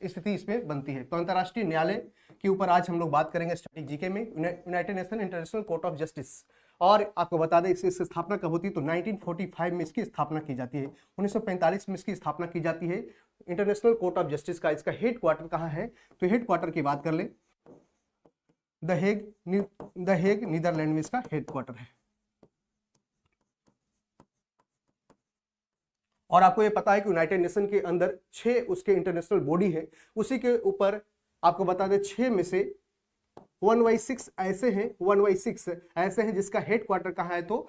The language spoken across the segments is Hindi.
स्थिति इसमें बनती है। तो अंतर्राष्ट्रीय न्यायालय के ऊपर आज हम लोग बात करेंगे स्टैटिक जीके में, United nation international court of justice. और आपको बता दें इसकी स्थापना कब होती है, तो 1945 में इसकी स्थापना की जाती है, 1945 में इसकी स्थापना की जाती है इंटरनेशनल कोर्ट ऑफ जस्टिस का। इसका हेड क्वार्टर कहाँ है, तो हेड क्वार्टर की बात कर ले, द हेग नीदरलैंड में इसका हेड क्वार्टर है। और आपको ये पता है कि यूनाइटेड नेशन के अंदर 6 उसके इंटरनेशनल बॉडी है, उसी के ऊपर आपको बता दें 6 में से 1/6 ऐसे हैं, 1/6 ऐसे हैं जिसका हेड क्वार्टर कहाँ है, तो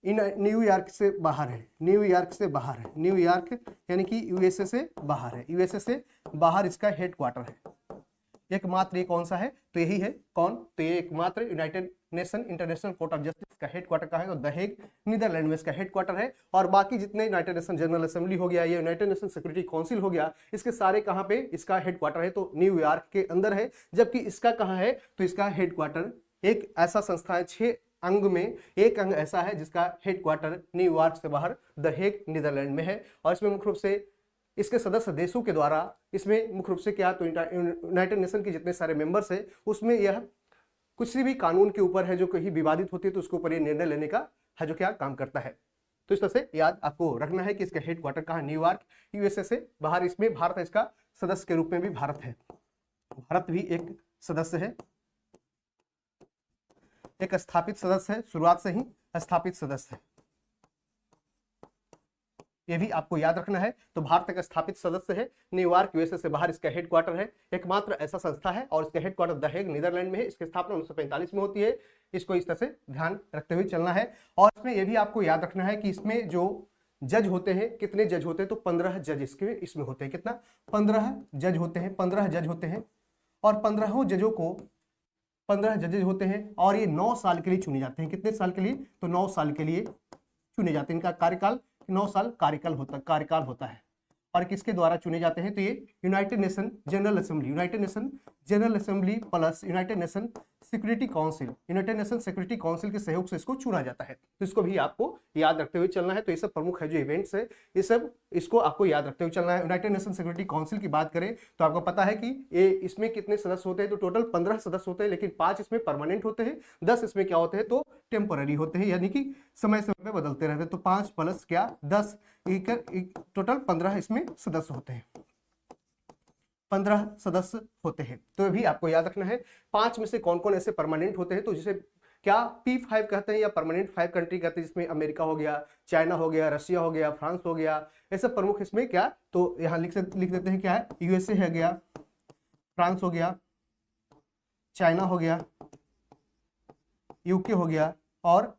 न्यूयॉर्क से बाहर है, न्यूयॉर्क से बाहर है, न्यूयॉर्क यानी कि यूएसए से बाहर है, यूएसए से बाहर इसका हेड क्वार्टर है। एकमात्र ये कौन सा है, तो यही है कौन, तो ये एकमात्र United nation international court of justice का हेड क्वार्टर का है, तो द हेग नीदरलैंड में इसका हेड क्वार्टर है। और बाकी जितने यूनाइटेड नेशन जनरल असेंबली हो गया, ये यूनाइटेड नेशन सिक्योरिटी काउंसिल हो गया, इसके सारे कहाँ पे इसका हेड क्वार्टर है, तो न्यूयॉर्क के अंदर है। जबकि इसका कहाँ है, तो इसका हेड क्वार्टर एक ऐसा संस्था है, 6 अंग में एक अंग ऐसा है जिसका हेड क्वार्टर न्यूयॉर्क से बाहर द हेग नीदरलैंड में है। और इसमें मुख्य रूप से इसके सदस्य देशों के द्वारा, इसमें मुख्य रूप से क्या, तो यूनाइटेड नेशन के जितने सारे मेंबर्स हैं उसमें यह कुछ भी कानून के ऊपर है जो कहीं विवादित होती है तो उसके ऊपर ये निर्णय लेने का है जो क्या काम करता है। तो इस तरह से याद आपको रखना है कि इसका हेड क्वार्टर कहाँ, न्यूयॉर्क, यूएसए से बाहर। इसमें भारत इसका सदस्य के रूप में भी भारत है, भारत भी एक सदस्य है, एक स्थापित सदस्य है, शुरुआत से ही स्थापित सदस्य है, ये भी आपको याद रखना है। तो भारत का स्थापित सदस्य है, न्यूयॉर्क यूएसए से बाहर इसका हेड क्वार्टर है, एकमात्र ऐसा संस्था है और इसका head quarter the Hague Netherland में है। इसकी स्थापना 1945 में होती है, इसको इस तरह से ध्यान रखते हुए चलना है। और इसमें यह भी आपको याद रखना है कि इसमें जो जज होते हैं, कितने जज होते हैं, तो 15 जज इसमें होते हैं। कितना, 15 जज होते हैं, 15 जज होते हैं। और 15 जजों को 15 जजेज होते हैं और ये 9 साल के लिए चुने जाते हैं। कितने साल के लिए, तो 9 साल के लिए चुने जाते हैं। इनका कार्यकाल 9 साल कार्यकाल होता है। और किसके द्वारा चुने जाते हैं, तो ये United Nation General assembly, United Nation General assembly plus United nation security council, United nation security council के सहयोग से इसको चुना जाता है। तो इसको भी आपको याद रखते हुए चलना है। तो ये सब प्रमुख है जो इवेंट्स है, ये सब इसको आपको याद रखते हुए चलना है। यूनाइटेड नेशन सिक्योरिटी काउंसिल की बात करें तो आपको पता है कि ये इसमें कितने सदस्य होते हैं, तो टोटल 15 सदस्य होते हैं, लेकिन 5 इसमें परमानेंट होते हैं, 10 इसमें क्या होते हैं, तो टेम्पोररी होते हैं, यानी कि समय समय पर बदलते रहते हैं। तो 5 प्लस क्या 10, टोटल 15 इसमें सदस्य होते हैं, 15 सदस्य होते हैं। तो ये भी आपको याद रखना है। 5 में से कौन कौन ऐसे परमानेंट होते हैं, तो जिसे क्या P5 कहते हैं या परमानेंट 5 कंट्री कहते हैं, जिसमें अमेरिका हो गया, चाइना हो गया, रशिया हो गया, फ्रांस हो गया, ये सब प्रमुख इसमें क्या, तो यहाँ लिख देते हैं क्या है, यूएसए है गया, फ्रांस हो गया, चाइना हो गया, यूके हो गया और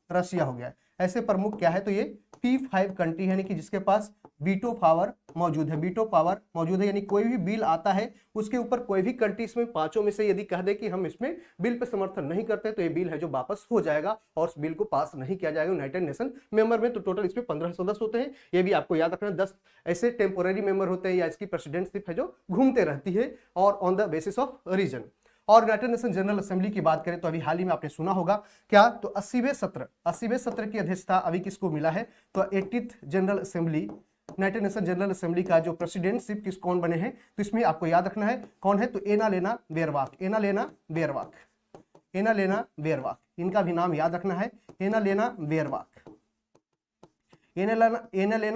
रशिया हो गया। ऐसे प्रमुख क्या है, तो ये P5 कंट्री है, यानी कि जिसके पास वीटो पावर मौजूद है, वीटो पावर मौजूद है, यानी कोई भी बिल आता है उसके ऊपर कोई भी कंट्री इसमें 5 में से यदि कह दे कि हम इसमें बिल पे समर्थन नहीं करते, तो ये बिल है जो वापस हो जाएगा और उस बिल को पास नहीं किया जाएगा यूनाइटेड नेशन मेंबर में। तो टोटल इसमें 15 सदस्य होते हैं, ये भी आपको याद रखना। 10 ऐसे टेम्पोररी मेंबर होते हैं या इसकी प्रेसिडेंटशिप है जो घूमते रहती है और on the basis of reason. और यूनाइटेड नेशन जनरल असेंबली की बात करें तो अभी हाल ही में आपने सुना होगा क्या, तो 80वें सत्र की अध्यक्षता अभी किसको मिला है, तो 80th general assembly, United Nation General assembly का जो प्रेसिडेंटशिप कौन बने हैं, तो इसमें आपको याद रखना है कौन है, तो एनालेना बेयरबाख, इनका भी नाम याद रखना है, एनालेना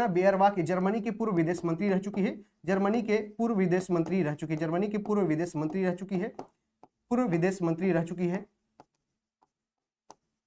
बेयरबाख जर्मनी की पूर्व विदेश मंत्री रह चुकी है, जर्मनी के पूर्व विदेश मंत्री रह चुकी है।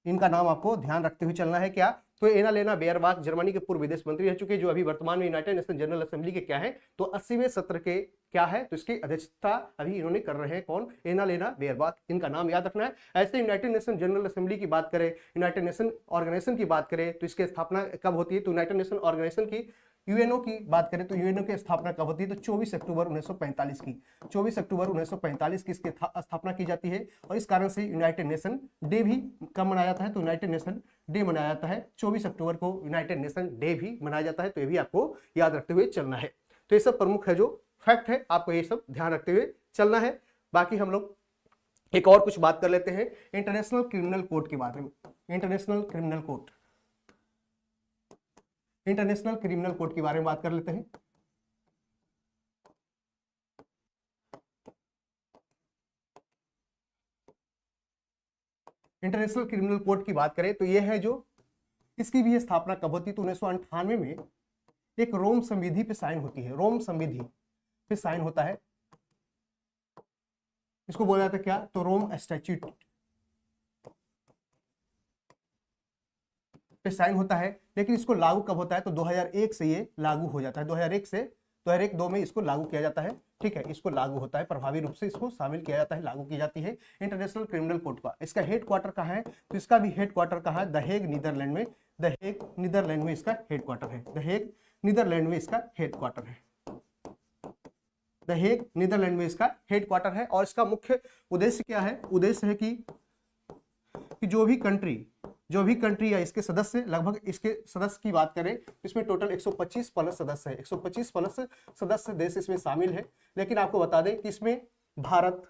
इनका नाम आपको ध्यान रखते हुए चलना है क्या, तो एनालेना बेयरबाख जर्मनी के पूर्व विदेश मंत्री रह चुके हैं, जो अभी वर्तमान में यूनाइटेड नेशन जनरल असेंबली के क्या है, तो 80वें सत्र के क्या है, तो इसकी अध्यक्षता अभी इन्होंने कर रहे हैं कौन, एनालेना बेयरबाख, इनका नाम याद रखना है। ऐसे यूनाइटेड नेशन जनरल असेंबली की बात करें, यूनाइटेड नेशन ऑर्गेनाइजेशन की बात करें तो इसकी स्थापना कब होती है, तो यूनाइटेड नेशन ऑर्गेनाइजेशन की यूएनओ की बात करें तो यूएनओ की स्थापना कब होती है, तो 24 अक्टूबर 1945 की, 24 अक्टूबर 1945 की इसकी स्थापना की जाती है। और इस कारण से यूनाइटेड नेशन डे भी कब मनाया जाता है, तो यूनाइटेड नेशन डे मनाया जाता है 24 अक्टूबर को, यूनाइटेड नेशन डे भी मनाया जाता है। तो ये भी आपको याद रखते हुए चलना है। तो ये सब प्रमुख है जो फैक्ट है, आपको ये सब ध्यान रखते हुए चलना है। बाकी हम लोग एक और कुछ बात कर लेते हैं इंटरनेशनल क्रिमिनल कोर्ट के बारे में। इंटरनेशनल क्रिमिनल कोर्ट के बारे में बात कर लेते हैं। इंटरनेशनल क्रिमिनल कोर्ट की बात करें तो ये है जो इसकी भी स्थापना कब होती है, तो 1998 में एक रोम संविधि पे साइन होती है, रोम संविधि पे साइन होता है, इसको बोला जाता है क्या, तो रोम स्टैट्यूट पे साइन होता है। लेकिन इसको लागू कब होता है, तो 2001 से ये लागू हो जाता है, 2001-2 में इसको लागू किया जाता है। ठीक है, इसको लागू होता है, प्रभावी रूप से इसको शामिल किया जाता है, लागू की जाती है इंटरनेशनल क्रिमिनल कोर्ट का। इसका हेड क्वार्टर कहाँ है, तो इसका भी हेड क्वार्टर कहाँ है, द हेग नीदरलैंड में, द हेग नीदरलैंड में इसका हेड क्वार्टर है, द हेग नीदरलैंड में इसका हेड क्वार्टर है, द हेग नीदरलैंड में इसका हेड क्वार्टर है। और इसका मुख्य उद्देश्य क्या है, उद्देश्य है कि जो भी कंट्री या इसके सदस्य, लगभग इसके सदस्य की बात करें तो इसमें टोटल 125 प्लस सदस्य है, 125 प्लस सदस्य देश इसमें शामिल है। लेकिन आपको बता दें कि इसमें भारत,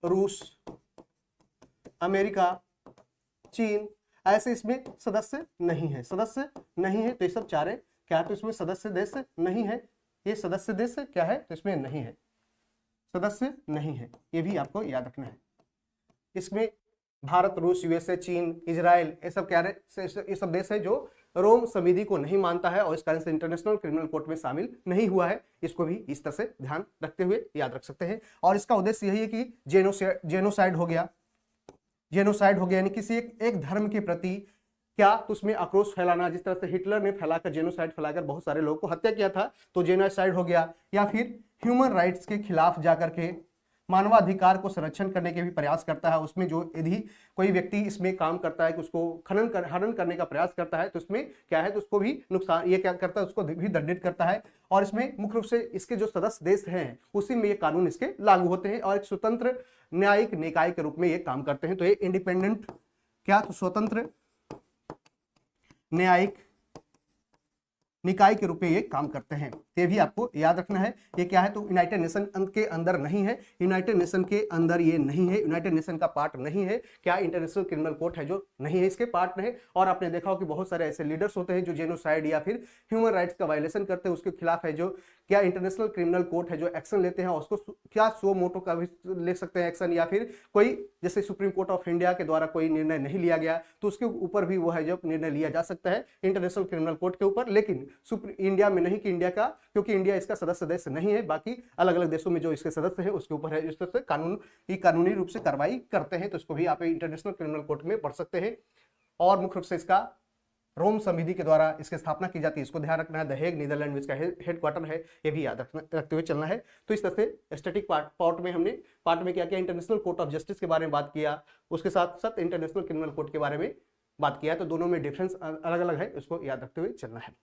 रूस, अमेरिका, चीन ऐसे इसमें सदस्य नहीं है, तो ये सब चारे क्या है, तो इसमें सदस्य देश नहीं है, ये सदस्य देश क्या है, तो इसमें नहीं है, सदस्य नहीं है, ये भी आपको याद रखना है। इसमें भारत, रूस, यूएसए, चीन, इजराइल, ये सब क्या है, ये सब देश है जो रोम संविधि को नहीं मानता है और इस कारण से इंटरनेशनल क्रिमिनल कोर्ट में शामिल नहीं हुआ है। इसको भी इस तरह से ध्यान रखते हुए याद रख सकते हैं। और इसका उद्देश्य यही है कि जेनोसाइड हो गया, यानी किसी एक धर्म के प्रति क्या, तो उसमें आक्रोश फैलाना, जिस तरह से हिटलर ने फैलाकर, जेनोसाइड फैलाकर बहुत सारे लोगों को हत्या किया था, तो जेनोसाइड हो गया। या फिर ह्यूमन राइट्स के खिलाफ जाकर के मानवाधिकार को संरक्षण करने के भी प्रयास करता है, उसमें जो यदि कोई व्यक्ति इसमें काम करता है कि उसको हनन करने का प्रयास करता है, तो इसमें क्या है, तो उसको भी नुकसान, ये क्या करता है, उसको भी दंडित करता है। और इसमें मुख्य रूप से इसके जो सदस्य देश हैं उसी में ये कानून इसके लागू होते हैं और एक स्वतंत्र न्यायिक निकाय के रूप में ये काम करते हैं। तो ये इंडिपेंडेंट क्या, तो स्वतंत्र न्यायिक निकाय के रूप में ये काम करते हैं, ये भी आपको याद रखना है। ये क्या है, तो यूनाइटेड नेशन के अंदर नहीं है, यूनाइटेड नेशन के अंदर ये नहीं है, यूनाइटेड नेशन का पार्ट नहीं है। क्या, इंटरनेशनल क्रिमिनल कोर्ट है जो नहीं है, इसके पार्ट नहीं। और आपने देखा हो कि बहुत सारे ऐसे लीडर्स होते हैं जो जेनोसाइड या फिर ह्यूमन राइट्स का वायलेशन करते हैं, उसके खिलाफ है जो क्या इंटरनेशनल क्रिमिनल कोर्ट है जो एक्शन लेते हैं, उसको क्या सो मोटो का भी ले सकते हैं एक्शन, या फिर कोई जैसे सुप्रीम कोर्ट ऑफ इंडिया के द्वारा कोई निर्णय नहीं लिया गया तो उसके ऊपर भी वो है जो निर्णय लिया जा सकता है इंटरनेशल क्रिमिनल कोर्ट के ऊपर। लेकिन इंडिया में नहीं, कि इंडिया का, क्योंकि इंडिया इसका सदस्य देश नहीं है, बाकी अलग अलग देशों में जो इसके सदस्य है उसके ऊपर है, इस तरह से कानूनी रूप से कार्रवाई करते हैं। तो इसको भी आप इंटरनेशनल क्रिमिनल कोर्ट में पढ़ सकते हैं। और मुख्य रूप से इसका रोम संविधि के द्वारा इसकी स्थापना की जाती है, इसको ध्यान रखना है। द हेग नीदरलैंड में इसका हेड क्वार्टर है, ये भी याद रखते हुए चलना है। तो इस तरह से स्टैटिक पार्ट में हमने क्या किया, इंटरनेशनल कोर्ट ऑफ जस्टिस के बारे में बात किया, उसके साथ साथ इंटरनेशनल क्रिमिनल कोर्ट के बारे में बात किया। तो दोनों में डिफरेंस अलग अलग है, इसको याद रखते हुए चलना है।